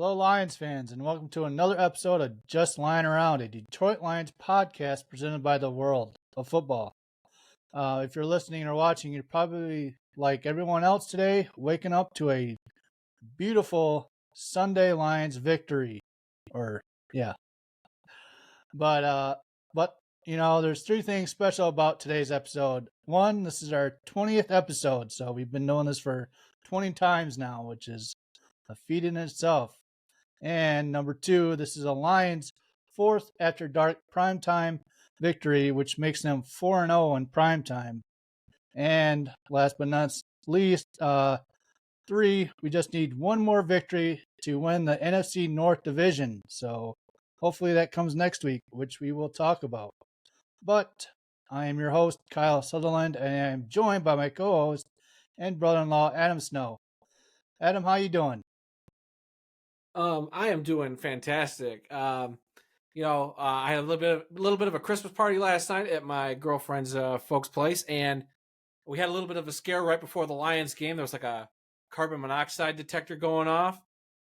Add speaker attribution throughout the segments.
Speaker 1: Hello, Lions fans, and welcome to another episode of Just Lying Around, a Detroit Lions podcast presented by the World of Football. If you're listening or watching, you're probably like everyone else today, waking up to a beautiful Sunday Lions victory. But there's three things special about today's episode. One, this is our 20th episode, so we've been doing this for 20 times now, which is a feat in itself. And number two, this is a Lions fourth after dark primetime victory, which makes them 4-0 in primetime. And last but not least, three, we just need one more victory to win the NFC North Division. So hopefully that comes next week, which we will talk about. But I am your host, Kyle Sutherland, and I am joined by my co-host and brother-in-law, Adam Snow. Adam, how you doing?
Speaker 2: I am doing fantastic. I had a little bit of a Christmas party last night at my girlfriend's folks' place, and we had a little bit of a scare right before the Lions game. There was like a carbon monoxide detector going off,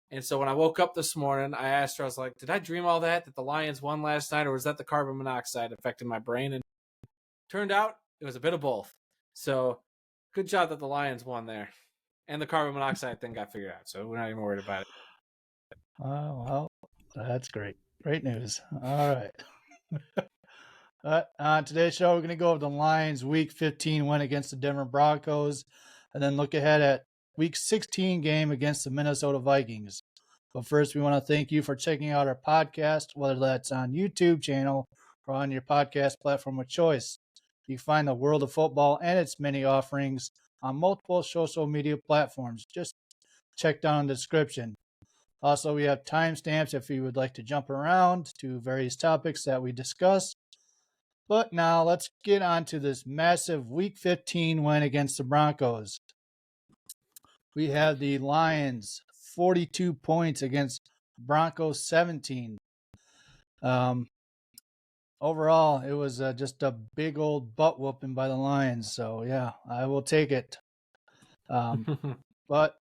Speaker 2: and so when I woke up this morning, I asked her, I was like, "Did I dream all that the Lions won last night, or was that the carbon monoxide affecting my brain?" And turned out it was a bit of both. So good job that the Lions won there, and the carbon monoxide thing got figured out. So we're not even worried about it.
Speaker 1: Oh, well, that's great. Great news. All right. On today's show, we're going to go over the Lions' Week 15 win against the Denver Broncos, and then look ahead at Week 16 game against the Minnesota Vikings. But first, we want to thank you for checking out our podcast, whether that's on YouTube channel or on your podcast platform of choice. You can find the World of Football and its many offerings on multiple social media platforms. Just check down in the description. Also, we have timestamps if you would like to jump around to various topics that we discuss. But now let's get on to this massive Week 15 win against the Broncos. We have the Lions 42 points against Broncos 17. Overall, it was just a big old butt whooping by the Lions. So, yeah, I will take it. But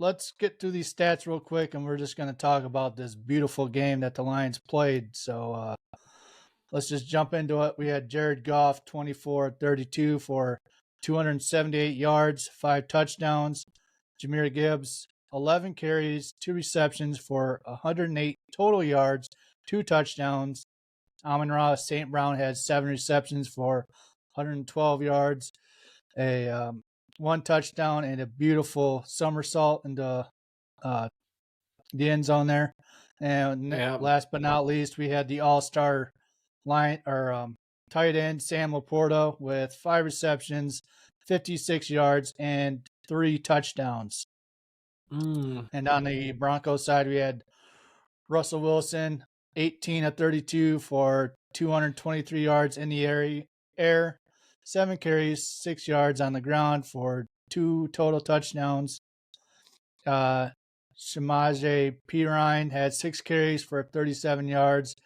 Speaker 1: let's get through these stats real quick, and we're just going to talk about this beautiful game that the Lions played. So let's just jump into it. We had Jared Goff, 24-32 for 278 yards, 5 touchdowns. Jahmyr Gibbs, 11 carries, 2 receptions for 108 total yards, 2 touchdowns. Amon-Ra St. Brown had 7 receptions for 112 yards, 1 touchdown, and a beautiful somersault into the end zone there. And last but not least, we had the all-star tight end Sam Laporta with 5 receptions, 56 yards, and 3 touchdowns. And on the Broncos side, we had Russell Wilson, 18-32 for 223 yards in the air, 7 carries, 6 yards on the ground for 2 total touchdowns. Samaje Perine had 6 carries for 37 yards.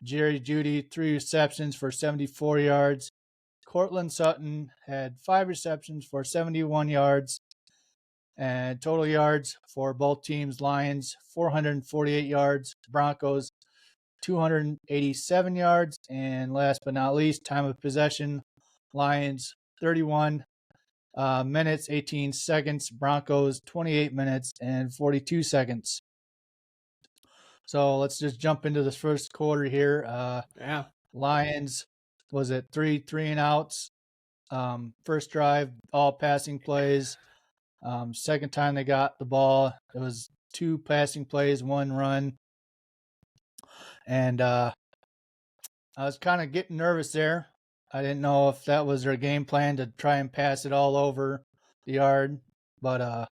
Speaker 1: Jerry Jeudy, 3 receptions for 74 yards. Cortland Sutton had 5 receptions for 71 yards. And total yards for both teams, Lions, 448 yards. Broncos, 287 yards. And last but not least, time of possession, Lions 31 minutes, 18 seconds. Broncos 28 minutes and 42 seconds. So let's just jump into this first quarter here. Lions was it 3 and outs. First drive, all passing plays. Second time they got the ball, it was 2 passing plays, 1 run. And I was kind of getting nervous there. I didn't know if that was their game plan to try and pass it all over the yard. But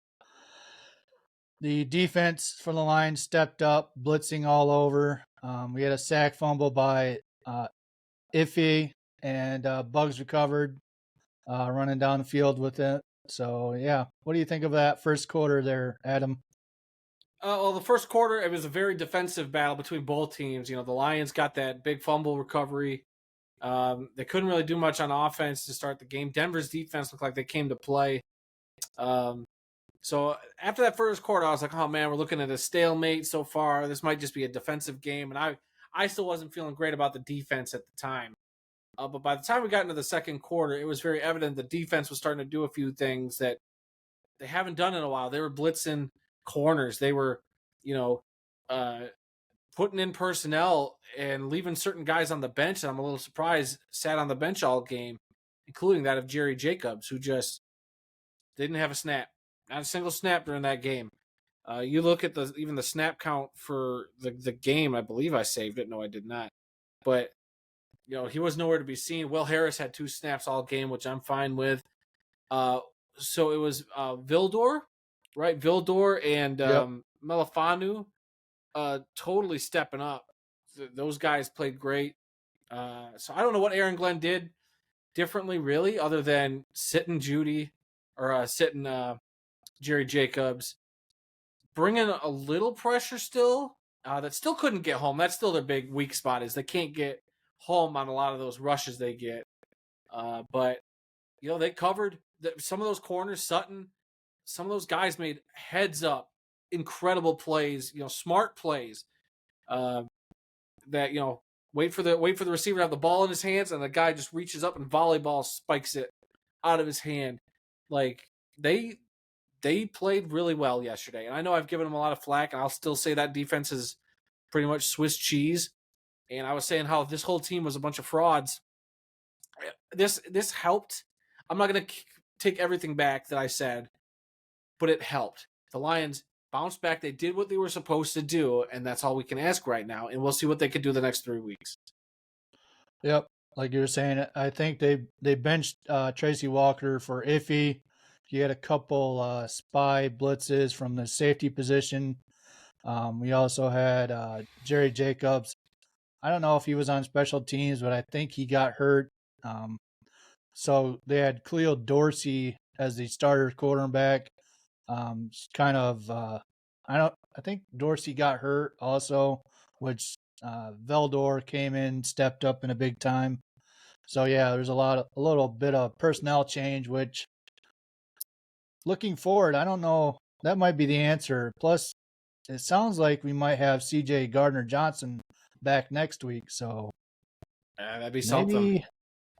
Speaker 1: the defense for the Lions stepped up, blitzing all over. We had a sack fumble by Iffy, and Bugs recovered, running down the field with it. So, yeah. What do you think of that first quarter there, Adam?
Speaker 2: Well, the first quarter, it was a very defensive battle between both teams. The Lions got that big fumble recovery. They couldn't really do much on offense to start the game. Denver's defense looked like they came to play. So after that first quarter, I was like, oh man, we're looking at a stalemate so far. This might just be a defensive game. And I still wasn't feeling great about the defense at the time. But by the time we got into the second quarter, it was very evident the defense was starting to do a few things that they haven't done in a while. They were blitzing corners. They were, you know, uh, putting in personnel and leaving certain guys on the bench. And I'm a little surprised sat on the bench all game, including that of Jerry Jacobs, who just didn't have a snap, not a single snap during that game. You look at even the snap count for the game. I believe I saved it. No, I did not. But he was nowhere to be seen. Will Harris had 2 snaps all game, which I'm fine with. So it was Vildor, right? Vildor and
Speaker 1: Yep.
Speaker 2: Melifanu totally stepping up. Those guys played great. So I don't know what Aaron Glenn did differently, really, other than sitting Judy or sitting Jerry Jacobs, bringing a little pressure still. That still couldn't get home. That's still their big weak spot, is they can't get home on a lot of those rushes they get. But they covered some of those corners. Sutton, some of those guys made heads up, incredible plays. Smart plays. That wait for the receiver to have the ball in his hands, and the guy just reaches up and volleyball spikes it out of his hand. Like they played really well yesterday, and I know I've given them a lot of flack, and I'll still say that defense is pretty much Swiss cheese. And I was saying how this whole team was a bunch of frauds. This helped. I'm not going to take everything back that I said, but it helped. The Lions bounced back. They did what they were supposed to do, and that's all we can ask right now. And we'll see what they can do the next 3 weeks.
Speaker 1: Yep. Like you were saying, I think they benched Tracy Walker for iffy. He had a couple spy blitzes from the safety position. We also had Jerry Jacobs. I don't know if he was on special teams, but I think he got hurt. So they had Cleo Dorsey as the starter quarterback. I think Dorsey got hurt also, which Veldor came in, stepped up in a big time. So yeah, there's a little bit of personnel change, which looking forward, I don't know, that might be the answer. Plus, it sounds like we might have CJ Gardner Johnson back next week. So
Speaker 2: that'd be something.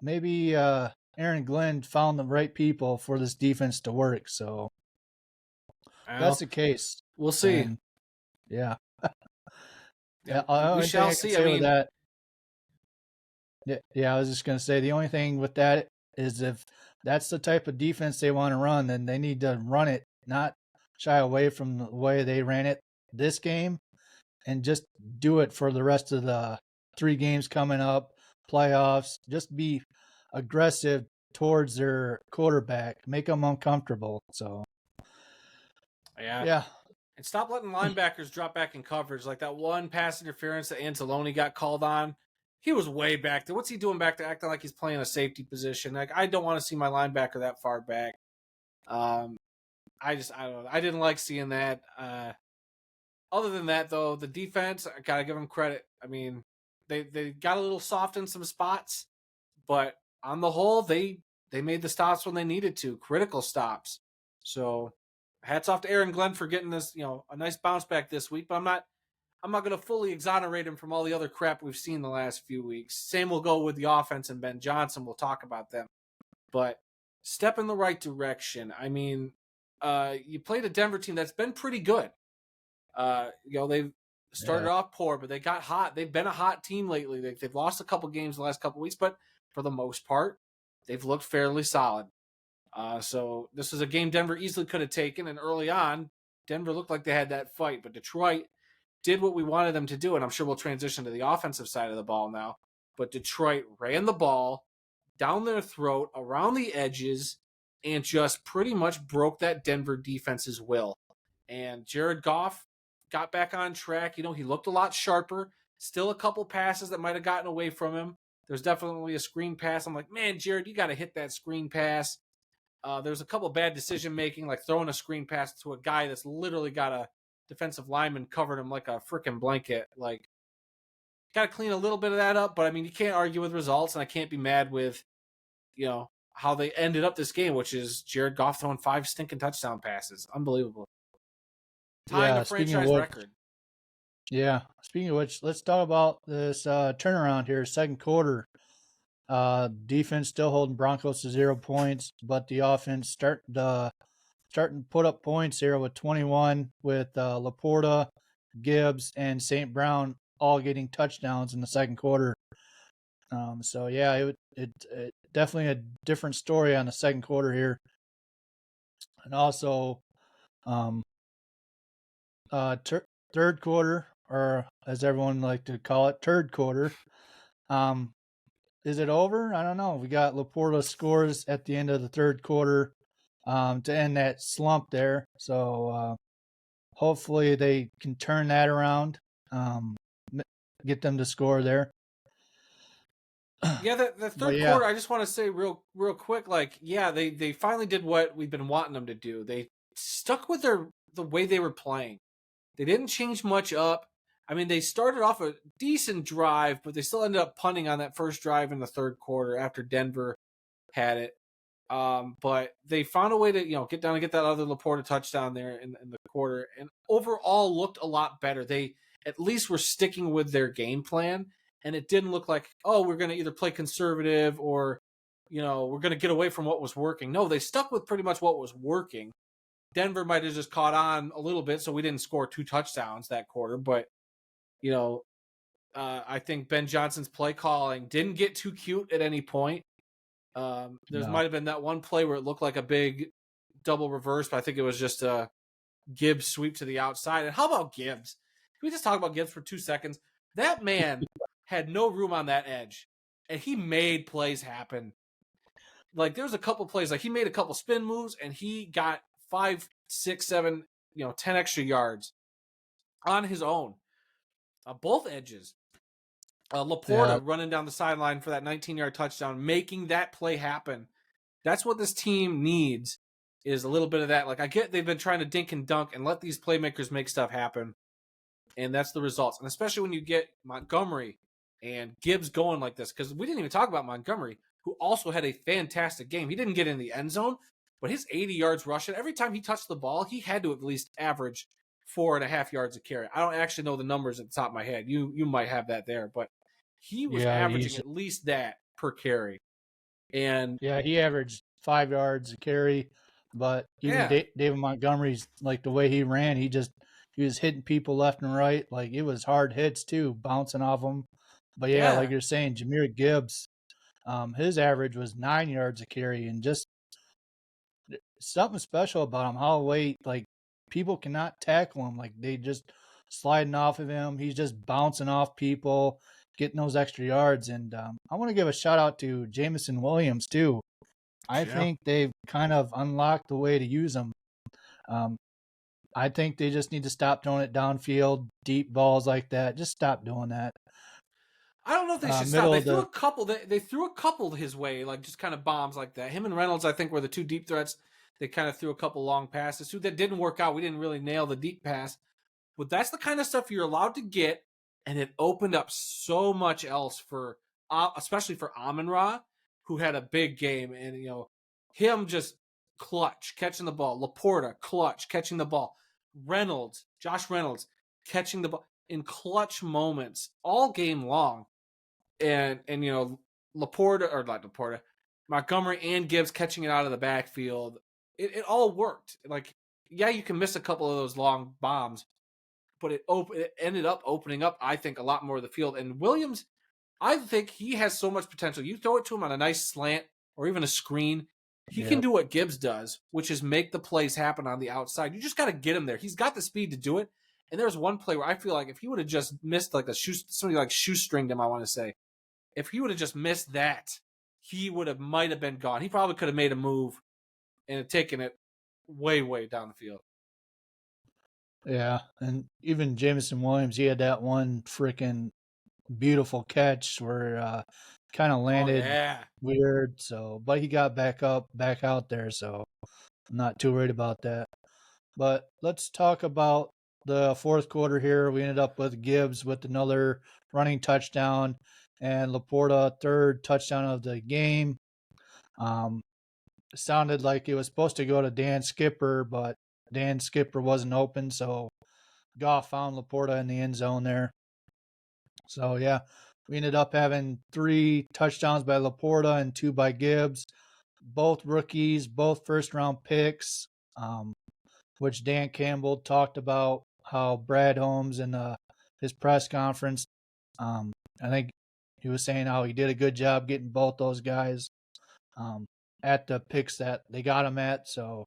Speaker 1: Maybe Aaron Glenn found the right people for this defense to work. So that's the case.
Speaker 2: We'll see.
Speaker 1: And, yeah.
Speaker 2: We shall see. I mean,
Speaker 1: that. Yeah, I was just going to say the only thing with that is if that's the type of defense they want to run, then they need to run it, not shy away from the way they ran it this game, and just do it for the rest of the 3 games coming up, playoffs. Just be aggressive towards their quarterback, make them uncomfortable. So,
Speaker 2: yeah. And stop letting linebackers drop back in coverage. Like that one pass interference that Anzalone got called on. He was way back there. What's he doing back there, acting like he's playing a safety position? Like, I don't want to see my linebacker that far back. I don't know. I didn't like seeing that. Other than that, though, the defense, I got to give them credit. I mean, they got a little soft in some spots, but on the whole, they made the stops when they needed to, critical stops. So hats off to Aaron Glenn for getting this, a nice bounce back this week. But I'm not going to fully exonerate him from all the other crap we've seen the last few weeks. Same will go with the offense and Ben Johnson. We'll talk about them. But step in the right direction. I mean, you played a Denver team that's been pretty good. They've started off poor, but they got hot. They've been a hot team lately. They've lost a couple games the last couple weeks, but for the most part, they've looked fairly solid. So this was a game Denver easily could have taken, and early on, Denver looked like they had that fight, but Detroit did what we wanted them to do, and I'm sure we'll transition to the offensive side of the ball now. But Detroit ran the ball down their throat, around the edges, and just pretty much broke that Denver defense's will. And Jared Goff got back on track. He looked a lot sharper. Still a couple passes that might have gotten away from him. There's definitely a screen pass. I'm like, man, Jared, you got to hit that screen pass. There's a couple bad decision making, like throwing a screen pass to a guy that's literally got a defensive lineman covered him like a freaking blanket. Like, got to clean a little bit of that up. But I mean, you can't argue with results, and I can't be mad with, how they ended up this game, which is Jared Goff throwing 5 stinking touchdown passes. Unbelievable. Tying a
Speaker 1: Yeah, speaking of
Speaker 2: franchise
Speaker 1: which,
Speaker 2: record.
Speaker 1: let's talk about this turnaround here. Second quarter, defense still holding Broncos to 0 points, but the offense starting to put up points here with 21, with Laporta, Gibbs, and St. Brown all getting touchdowns in the second quarter. So yeah, it definitely a different story on the second quarter here, and also um, third quarter, or as everyone like to call it, third quarter. Um, is it over? I don't know. We got Laporta scores at the end of the third quarter to end that slump there. So hopefully they can turn that around, um, get them to score there.
Speaker 2: Yeah, the
Speaker 1: But
Speaker 2: third
Speaker 1: yeah,
Speaker 2: quarter, I just want to say real quick, like, yeah, they finally did what we've been wanting them to do. They stuck with the way they were playing. They didn't change much up. I mean, they started off a decent drive, but they still ended up punting on that first drive in the third quarter after Denver had it. But they found a way to, get down and get that other Laporta touchdown there in the quarter, and overall looked a lot better. They at least were sticking with their game plan, and it didn't look like, oh, we're going to either play conservative or, we're going to get away from what was working. No, they stuck with pretty much what was working. Denver might have just caught on a little bit, so we didn't score 2 touchdowns that quarter. But you know, I think Ben Johnson's play calling didn't get too cute at any point. There's
Speaker 1: no,
Speaker 2: might have been that one play where it looked like a big double reverse, but I think it was just a Gibbs sweep to the outside. And how about Gibbs? Can we just talk about Gibbs for 2 seconds? That man had no room on that edge, and he made plays happen. Like, there was a couple plays, like he made a couple spin moves, and he got 5, 6, 7, 10 extra yards on his own. Both edges.
Speaker 1: yeah,
Speaker 2: Laporta running down the sideline for that 19-yard touchdown, making that play happen. That's what this team needs, is a little bit of that. Like, I get they've been trying to dink and dunk and let these playmakers make stuff happen, and that's the results. And especially when you get Montgomery and Gibbs going like this, because we didn't even talk about Montgomery, who also had a fantastic game. He didn't get in the end zone, but his 80 yards rushing, every time he touched the ball, he had to at least average 4.5 yards a carry. I don't actually know the numbers at the top of my head. You might have that there, but he was
Speaker 1: yeah,
Speaker 2: averaging at least that per carry. And
Speaker 1: he averaged 5 yards a carry, but even
Speaker 2: yeah,
Speaker 1: David Montgomery's, like, the way he ran, he was hitting people left and right. Like, it was hard hits too, bouncing off them. But yeah, like
Speaker 2: yeah,
Speaker 1: you're saying, Jahmyr Gibbs, his average was 9 yards a carry, and just something special about him. How late, like, people cannot tackle him. Like, they just sliding off of him. He's just bouncing off people, getting those extra yards. And I want to give a shout out to Jamison Williams too. I
Speaker 2: yeah.
Speaker 1: think they've kind of unlocked the way to use him. Um, I think they just need to stop throwing it downfield, deep balls like that. Just stop doing that.
Speaker 2: I don't know if they should stop.
Speaker 1: Middle
Speaker 2: They
Speaker 1: of
Speaker 2: threw
Speaker 1: the
Speaker 2: a couple. They threw a couple his way, like just kind of bombs like that. Him and Reynolds, I think, were the 2 deep threats. They kind of threw a couple long passes. Who that didn't work out. We didn't really nail the deep pass, but that's the kind of stuff you're allowed to get, and it opened up so much else for, especially for Amon-Ra, who had a big game, and him just clutch catching the ball. Laporta clutch catching the ball. Josh Reynolds catching the ball in clutch moments all game long, and Laporta, or not Laporta, Montgomery and Gibbs catching it out of the backfield. It all worked. Like, yeah, you can miss a couple of those long bombs, but it ended up opening up, I think, a lot more of the field. And Williams, I think he has so much potential. You throw it to him on a nice slant or even a screen, he can
Speaker 1: yeah,
Speaker 2: do what Gibbs does, which is make the plays happen on the outside. You just got to get him there. He's got the speed to do it. And there's one play where I feel like if he would have just missed, like somebody like shoestringed him, I want to say, if he would have just missed that, he might have been gone. He probably could have made a move and taken it way, way down the field.
Speaker 1: yeah, and even Jameson Williams, he had that one freaking beautiful catch where kind of
Speaker 2: Oh
Speaker 1: landed
Speaker 2: yeah.
Speaker 1: weird. So, but he got back out there. So I'm not too worried about that. But let's talk about the fourth quarter here. We ended up with Gibbs with another running touchdown and Laporta third touchdown of the game. Um, it sounded like it was supposed to go to Dan Skipper, but Dan Skipper wasn't open, so Goff found Laporta in the end zone there. So yeah, we ended up having 3 touchdowns by Laporta and 2 by Gibbs, both rookies, both first round picks. Which Dan Campbell talked about how Brad Holmes in his press conference. I think he was saying how he did a good job getting both those guys um, at the picks that they got him at. So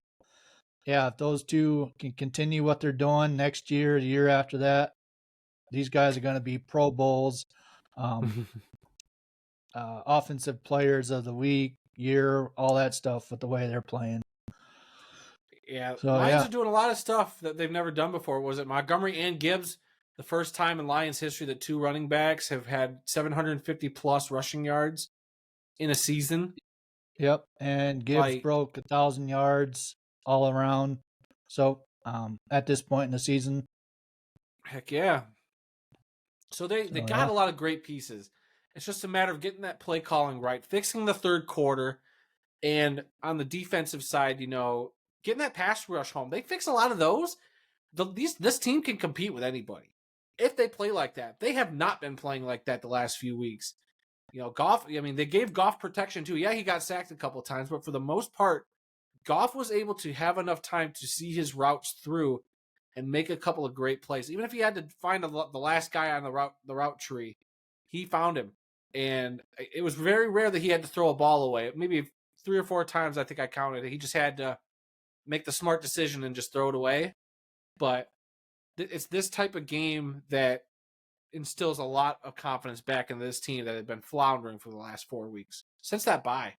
Speaker 1: yeah, if those two can continue what they're doing next year, the year after that, these guys are going to be Pro Bowls, um, offensive players of the week, year, all that stuff with the way they're playing.
Speaker 2: Yeah,
Speaker 1: So
Speaker 2: Lions
Speaker 1: yeah,
Speaker 2: are doing a lot of stuff that they've never done before. Was it Montgomery and Gibbs? The first time in Lions history that 2 running backs have had 750 plus rushing yards in a season.
Speaker 1: yep. And Gibbs
Speaker 2: Like,
Speaker 1: broke 1,000 yards all around. So at this point in the season,
Speaker 2: heck yeah. So they
Speaker 1: so
Speaker 2: got
Speaker 1: yeah,
Speaker 2: a lot of great pieces. It's just a matter of getting that play calling right, fixing the third quarter, and on the defensive side, getting that pass rush home. They fix a lot of those. This team can compete with anybody if they play like that. They have not been playing like that the last few weeks. Goff. I mean, they gave Goff protection too. Yeah, he got sacked a couple times, but for the most part, Goff was able to have enough time to see his routes through and make a couple of great plays. Even if he had to find the last guy on the route tree, he found him. And it was very rare that he had to throw a ball away. Maybe 3 or 4 times, I think I counted it. He just had to make the smart decision and just throw it away. But it's this type of game that instills a lot of confidence back in this team that had been floundering for the last 4 weeks since that bye.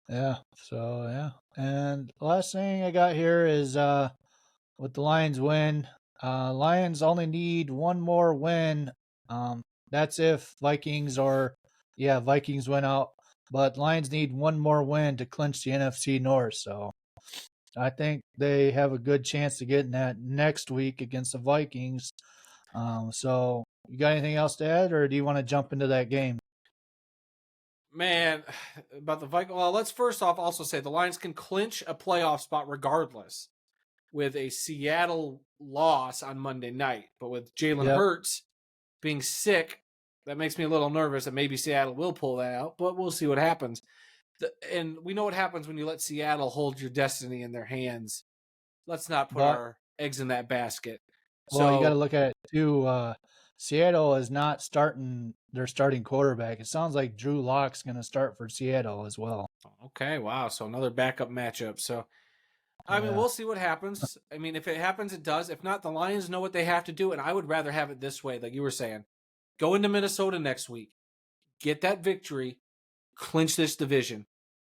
Speaker 1: yeah. So yeah. And the last thing I got here is with the Lions win. Lions only need one more win. That's if Vikings win out. But Lions need one more win to clinch the NFC North. So I think they have a good chance to get in that next week against the Vikings. So you got anything else to add, or do you want to jump into that game?
Speaker 2: Man, about the Vikings. Well, let's first off also say the Lions can clinch a playoff spot regardless with a Seattle loss on Monday night. But with Jalen
Speaker 1: Yep.
Speaker 2: Hurts being sick, that makes me a little nervous that maybe Seattle will pull that out, but we'll see what happens. And we know what happens when you let Seattle hold your destiny in their hands. Let's not put
Speaker 1: But
Speaker 2: our eggs in that basket.
Speaker 1: well, you got to
Speaker 2: So,
Speaker 1: look at it too. Seattle is not starting their starting quarterback. It sounds like Drew Lock's going to start for Seattle as well.
Speaker 2: okay, wow. So another backup matchup. So, I mean,
Speaker 1: Yeah.
Speaker 2: we'll see what happens. I mean, if it happens, it does. If not, the Lions know what they have to do. And I would rather have it this way, like you were saying. Go into Minnesota next week, get that victory, clinch this division.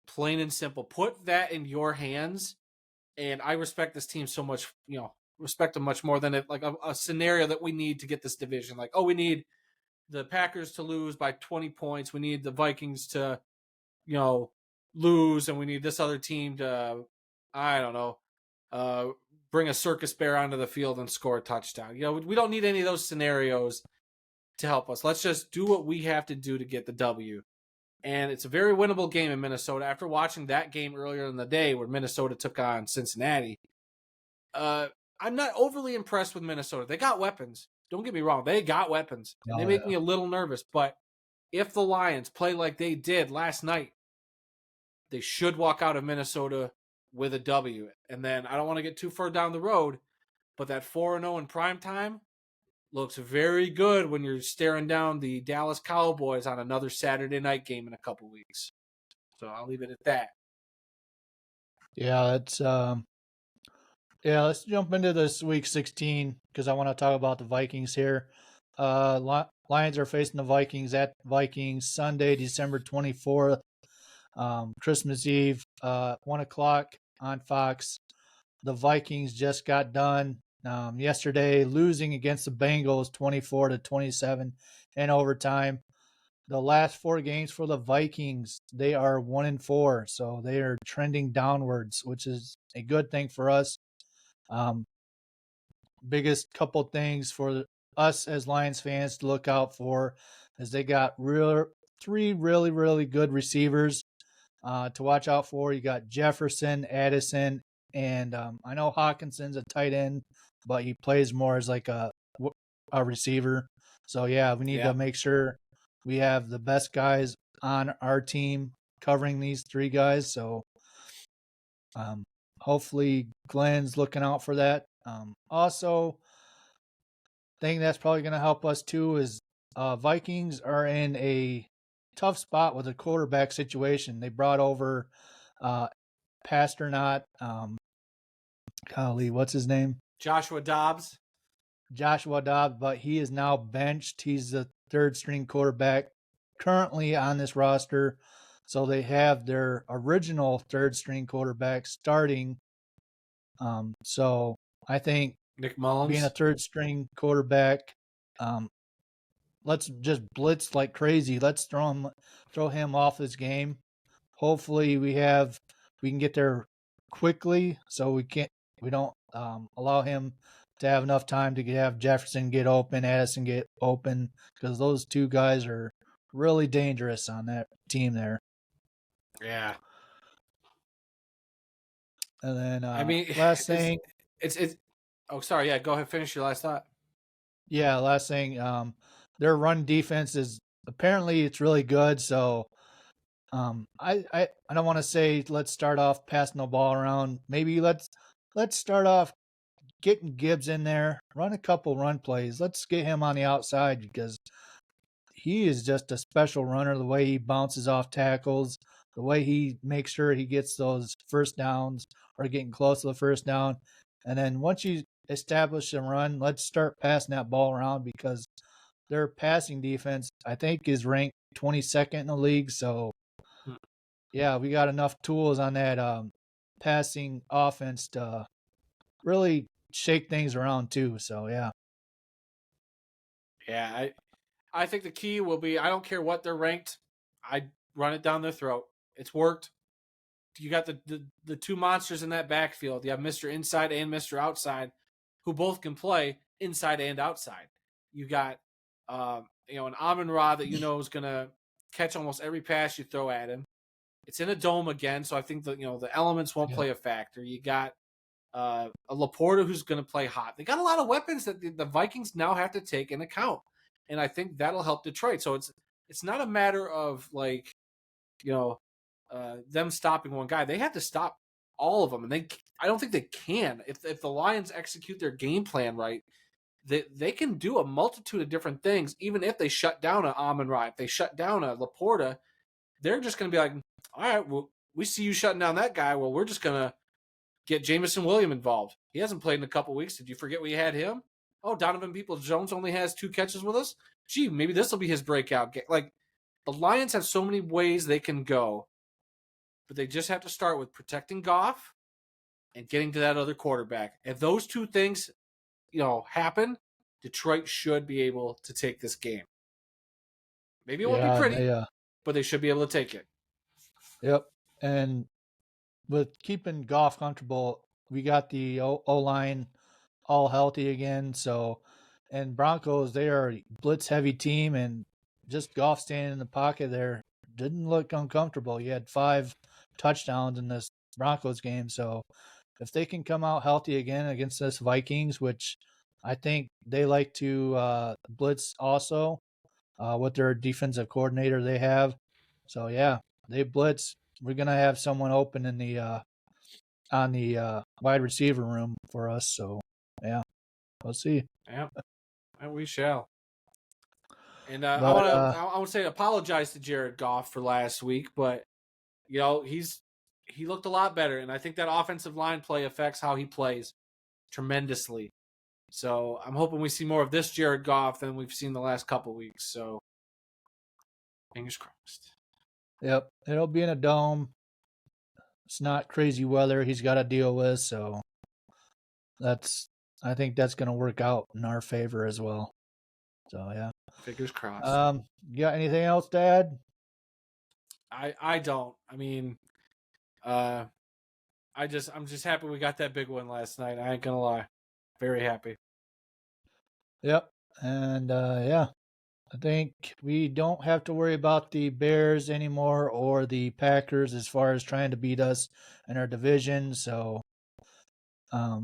Speaker 2: Plain and simple. Put that in your hands. And I respect this team so much, respect them much more than a scenario that we need to get this division. Like, oh, we need the Packers to lose by 20 points. We need the Vikings to, lose. And we need this other team to, I don't know, bring a circus bear onto the field and score a touchdown. We don't need any of those scenarios to help us. Let's just do what we have to do to get the W. And it's a very winnable game in Minnesota. After watching that game earlier in the day where Minnesota took on Cincinnati, I'm not overly impressed with Minnesota. They got weapons. Don't get me wrong. They got weapons. And they
Speaker 1: Oh
Speaker 2: make
Speaker 1: yeah.
Speaker 2: me a little nervous. But if the Lions play like they did last night, they should walk out of Minnesota with a W. And then I don't want to get too far down the road, but that 4-0 in primetime looks very good when you're staring down the Dallas Cowboys on another Saturday night game in a couple weeks. So I'll leave it at that.
Speaker 1: Yeah, let's jump into this week 16 because I want to talk about the Vikings here. Lions are facing the Vikings at Vikings Sunday, December 24th, Christmas Eve, 1 o'clock on Fox. The Vikings just got done yesterday losing against the Bengals 24-27 in overtime. The last 4 games for the Vikings, they are 1-4, so they are trending downwards, which is a good thing for us. Um, Biggest couple things for us as Lions fans to look out for is they got three really, really good receivers to watch out for. You got Jefferson, Addison, and I know Hawkinson's a tight end, but he plays more as like a receiver. So yeah, we need to make sure we have the best guys on our team covering these three guys. So hopefully Glenn's looking out for that. Also, thing that's probably going to help us too is Vikings are in a tough spot with a quarterback situation. They brought over Pasternak, golly, what's his name?
Speaker 2: Joshua Dobbs.
Speaker 1: Joshua Dobbs, but he is now benched. He's the third string quarterback currently on this roster. So they have their original third string quarterback starting. So I think
Speaker 2: Nick Mullins
Speaker 1: being a third string quarterback, let's just blitz like crazy. Let's throw him off this game. Hopefully we can get there quickly so we don't allow him to have enough time to have Jefferson get open, Addison get open, because those two guys are really dangerous on that team there.
Speaker 2: Yeah.
Speaker 1: And then
Speaker 2: I mean,
Speaker 1: last thing,
Speaker 2: it's oh, sorry, yeah, go ahead, finish your last thought.
Speaker 1: yeah, last thing, their run defense is apparently it's really good. So I don't want to say let's start off passing the ball around. Maybe let's start off getting Gibbs in there, run a couple run plays. Let's get him on the outside because he is just a special runner. The way he bounces off tackles, the way he makes sure he gets those first downs or getting close to the first down. And then once you establish a run, let's start passing that ball around because their passing defense, I think, is ranked 22nd in the league. So, yeah, we got enough tools on that passing offense to really shake things around too. So, yeah.
Speaker 2: Yeah, I think the key will be I don't care what they're ranked. I run it down their throat. It's worked. You got the two monsters in that backfield. You have Mr. Inside and Mr. Outside, who both can play inside and outside. You got an amon-ra that is going to catch almost every pass you throw at him. It's in a dome again, so I think that the elements won't play a factor. You got a Laporta who's going to play hot. They got a lot of weapons that the Vikings now have to take in account, and I think that'll help Detroit. So it's not a matter of them stopping one guy. They have to stop all of them, and I don't think they can. If the Lions execute their game plan right, they can do a multitude of different things. Even if they shut down an amon-ra, if they shut down a Laporta, they're just going to be like, all right, well, we see you shutting down that guy. Well, we're just going to get Jamison Williams involved. He hasn't played in a couple weeks. Did you forget we had him? Oh, Donovan Peoples-Jones only has 2 catches with us. Gee, maybe this will be his breakout game. Like, the Lions have so many ways they can go, but they just have to start with protecting Goff and getting to that other quarterback. If those two things, happen, Detroit should be able to take this game. Maybe it won't be pretty, but they should be able to take it.
Speaker 1: Yep. And with keeping Goff comfortable, we got the O-line all healthy again. So, and Broncos, they are a blitz heavy team, and just Goff standing in the pocket there didn't look uncomfortable. He had 5 touchdowns in this Broncos game. So if they can come out healthy again against this Vikings, which I think they like to blitz also with their defensive coordinator they have. So yeah, they blitz. We're gonna have someone open in the on the wide receiver room for us. So yeah, we'll see.
Speaker 2: Yeah, and we shall. And I want to say apologize to Jared Goff for last week, but he looked a lot better, and I think that offensive line play affects how he plays tremendously. So I'm hoping we see more of this Jared Goff than we've seen the last couple weeks. So fingers crossed.
Speaker 1: Yep, it'll be in a dome. It's not crazy weather he's got to deal with, so I think that's going to work out in our favor as well. So yeah,
Speaker 2: fingers crossed.
Speaker 1: You got anything else to add?
Speaker 2: I don't. I mean, I'm just happy we got that big one last night. I ain't gonna lie, very happy.
Speaker 1: Yep, and yeah, I think we don't have to worry about the Bears anymore or the Packers as far as trying to beat us in our division. So I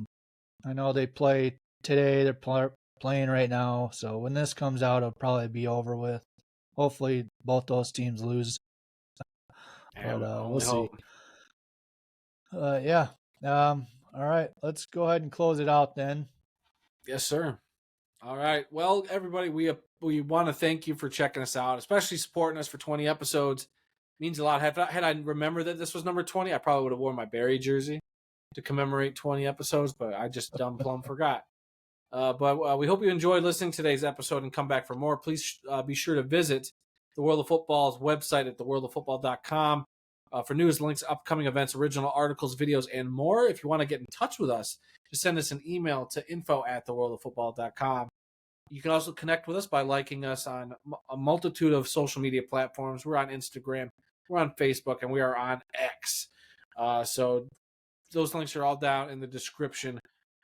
Speaker 1: know they play today. They're playing right now. So when this comes out, it'll probably be over with. Hopefully, both those teams lose,
Speaker 2: Yeah,
Speaker 1: but
Speaker 2: we
Speaker 1: we'll
Speaker 2: only
Speaker 1: see.
Speaker 2: hope.
Speaker 1: Yeah. All right. Let's go ahead and close it out then.
Speaker 2: Yes, sir. All right. Well, everybody, we want to thank you for checking us out, especially supporting us for 20 episodes. Means a lot. Had I remembered that this was number 20, I probably would have worn my Barry jersey to commemorate 20 episodes, but I just dumb plumb forgot. But we hope you enjoyed listening to today's episode and come back for more. Please be sure to visit the World of Football's website at theworldoffootball.com for news, links, upcoming events, original articles, videos, and more. If you want to get in touch with us, just send us an email to info@theworldoffootball.com. You can also connect with us by liking us on a multitude of social media platforms. We're on Instagram, we're on Facebook, and we are on X. So those links are all down in the description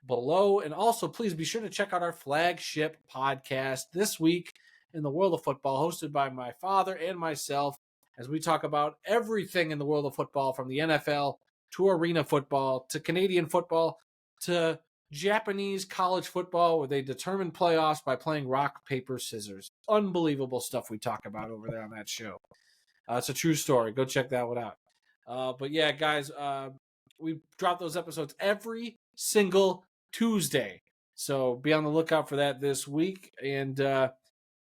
Speaker 2: below. And also, please be sure to check out our flagship podcast This Week in the World of Football, hosted by my father and myself, as we talk about everything in the world of football, from the NFL to arena football to Canadian football to Japanese college football, where they determine playoffs by playing rock, paper, scissors. Unbelievable stuff we talk about over there on that show. It's a true story. Go check that one out. But yeah, guys, we drop those episodes every single Tuesday. So be on the lookout for that this week. And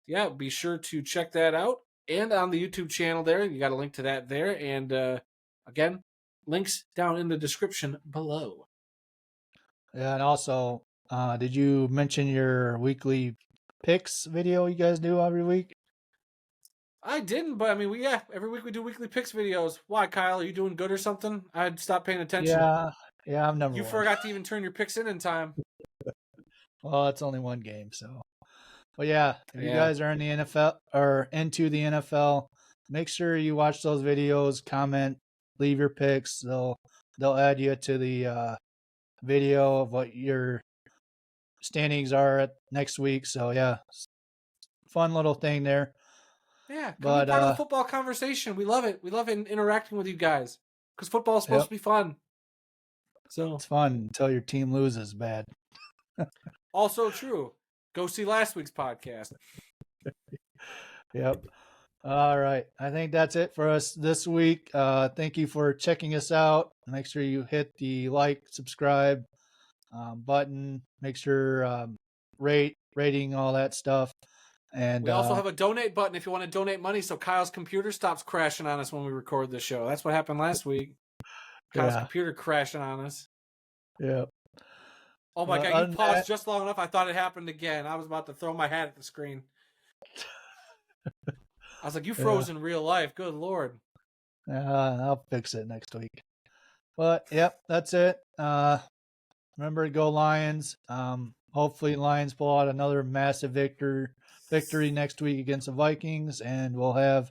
Speaker 2: yeah, be sure to check that out. And on the YouTube channel there, you got a link to that there. And again, links down in the description below.
Speaker 1: Yeah, and also, did you mention your weekly picks video you guys do every week?
Speaker 2: I didn't, but I mean, every week we do weekly picks videos. Why, Kyle? Are you doing good or something? I'd stop paying attention.
Speaker 1: Yeah, I'm number
Speaker 2: You
Speaker 1: one.
Speaker 2: forgot to even turn your picks in time.
Speaker 1: Well, it's only one game, so. But yeah, if you
Speaker 2: Yeah.
Speaker 1: guys are in the NFL or into the NFL, make sure you watch those videos, comment, leave your picks. They'll add you to the video of what your standings are at next week. So yeah, fun little thing there.
Speaker 2: Yeah, come be
Speaker 1: But
Speaker 2: part of the football conversation. We love it. We love interacting with you guys because football is supposed
Speaker 1: yep,
Speaker 2: to be fun. So,
Speaker 1: it's fun until your team loses bad.
Speaker 2: also true. Go see last week's podcast.
Speaker 1: Yep. All right. I think that's it for us this week. Thank you for checking us out. Make sure you hit the like, subscribe button. Make sure rating, all that stuff. And
Speaker 2: We also have a donate button if you want to donate money so Kyle's computer stops crashing on us when we record the show. That's what happened last week. Kyle's computer crashing on us.
Speaker 1: Yeah.
Speaker 2: Oh my God, you paused
Speaker 1: That,
Speaker 2: just long enough. I thought it happened again. I was about to throw my hat at the screen. I was like, you froze in real life. Good Lord.
Speaker 1: I'll fix it next week. But yep, that's it. Remember to go Lions. Hopefully Lions pull out another massive victory next week against the Vikings, and we'll have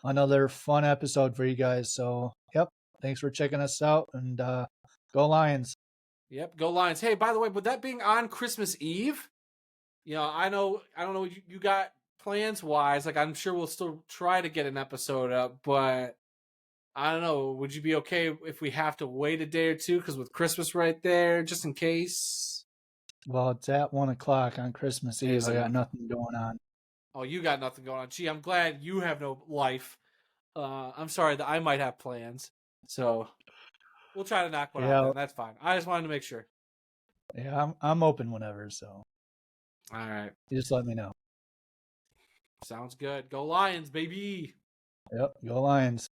Speaker 1: another fun episode for you guys. So yep, thanks for checking us out, and go Lions.
Speaker 2: Yep, go Lions. Hey, by the way, with that being on Christmas Eve, I don't know what you got plans wise. Like, I'm sure we'll still try to get an episode up, but I don't know. Would you be okay if we have to wait a day or two? Because with Christmas right there, just in case.
Speaker 1: Well, it's at 1:00 on Christmas Eve. I got nothing going on.
Speaker 2: Oh, you got nothing going on. Gee, I'm glad you have no life. I'm sorry that I might have plans. So we'll try to knock one out then. That's fine. I just wanted to make sure.
Speaker 1: Yeah, I'm open whenever, so.
Speaker 2: All right.
Speaker 1: You just let me know.
Speaker 2: Sounds good. Go Lions, baby.
Speaker 1: Yep, go Lions.